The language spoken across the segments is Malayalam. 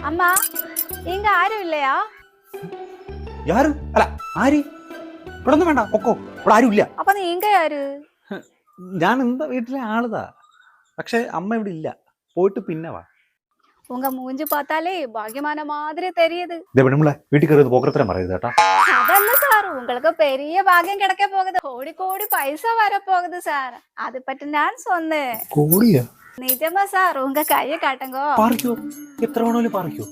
அம்மா இங்க ஆரும் இல்லையா? யாரு? അല്ല ആര്? ഇവിടെ ഒന്നും വേണ്ട, പൊക്കോ. ഇവിടെ ആരും ഇല്ല. அப்ப நீங்க யாரு? ഞാൻ എന്താ വീട്ടിലെ ആളുതാ. പക്ഷെ അമ്മ ഇവിടെ ഇല്ല, പോയിട്ട് പിന്നെ വാ. உங்க மூஞ்சி பார்த்தாலே பாக்கியமான மாதிரி தெரியுது. പെണ്ണുമ്പളെ വീട്ടിൽ കയറിയത് പോക്കരത്തരം പറയരുത് കേട്ടാ. അതല്ല സാർ, உங்களுக்கு பெரிய பாக்கியம் கிடைக்க போகுது. கோடி கோடி பைசா வர போகுது சார். அது பற்றி நான் சொன்னேன். കോടിയാ? நிஜமா சார், உங்க கையை காட்டுங்க. പറിക്കോ, എത്ര വേണേലും പറിക്കോ.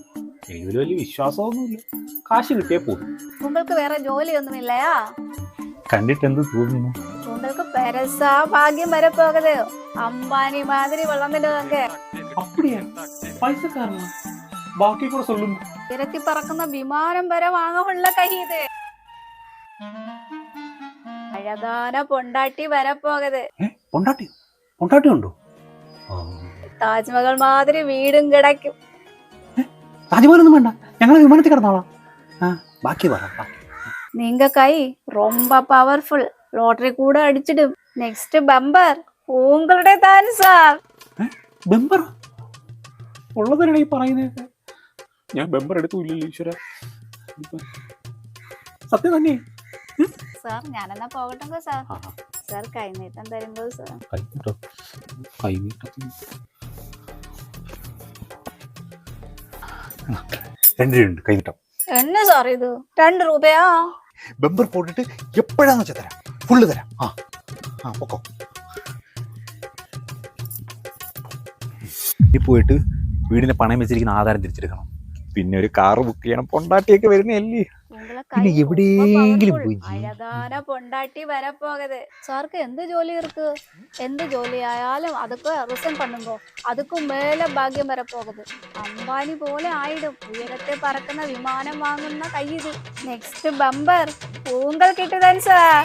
എനിക്കൊരു വലിയ വിശ്വാസമൊന്നുമില്ല. കാശ് കിട്ടിയേ പോകും. உங்களுக்கு வேற ஜோலி ஒன்றும் இல்லையா? കണ്ടിട്ട് എന്ത് തോന്നുന്നു? உங்களுக்கு பெருசா பாக்கியம் வர போகுது. அம்பானி மாதிரி வளர்ந்துடுவாங்க. அப்படியா? പൈസക്കാരനാ? ബാക്കി കൂടെ சொல்லுங்க. ഇരത്തി പറക്കുന്ന വിമാനം വരെ വാങ്ങാനുള്ള കൈ ഇത്. അഴകാന പൊണ്ടാട്ടി വരപ്പോകത്. പൊണ്ടാട്ടിയോ? പൊണ്ടാട്ടി ഉണ്ടോ? താജ്മഹൽ മാതിരി വീടും കിടക്കും. താജ്മഹലൊന്നും വേണ്ട, ഞങ്ങൾ വിമാനത്തിൽ കിടന്നോളാം. ബാക്കി പറ. நீங்க கை ரொம்ப பவர்ஃபுல். ലോട്ടറി കൂടെ അടിച്ചിടും. നെക്സ്റ്റ് ബമ്പർ ഉങ്ങളുടെ താൻ സാർ. ബമ്പർ ഉള്ളതിനാണ് ഈ പറയുന്നത്. ഞാൻ ബമ്പർ എടുത്തില്ലല്ലോ ഈശ്വര. സത്യം തന്നെ സാർ. ഞാനെന്നാ പോകട്ടെ സാർ. സാർ കൈനീട്ടം തരുമ്പോ സാർ. കൈനീട്ടം 2 രൂപയുണ്ട് കൈനീട്ടം. എന്നാ സാർ ഇത് 2 രൂപയാ? ബമ്പർ പോട്ടിട്ട് എപ്പോഴാന്ന് വെച്ചാൽ തരാം, ഫുള്ള് തരാം. പൊക്കോ. ഈ പോയിട്ട് വീടിന്റെ പണയം വെച്ചിരിക്കുന്ന ആധാരം തിരിച്ചെടുക്കണം. പിന്നെ ഒരു കാറ് ബുക്ക് ചെയ്യണം. പൊണ്ടാട്ടിയൊക്കെ വരുന്നല്ലേ, പിന്നെ എവിടെയെങ്കിലും പോയി. അഴകാന പൊണ്ടാട്ടി വരപ്പോകത്. സാർക്ക് എന്ത് ജോലി ഇருக்கு? എന്ത് ജോലി ആയാലും അതൊക്കെ റിസൈൻ പണ്ണുമ്പോ അതുക്കും മേലെ ഭാഗ്യം വരപ്പോകത്. അംബാനി പോലെ ആയിടും. ഉയരത്തെ പറക്കുന്ന വിമാനം വാങ്ങുന്ന കൈ ഇത്. നെക്സ്റ്റ് ബമ്പർ പൂങ്കൾ കിട്ടുതാൻ സാർ.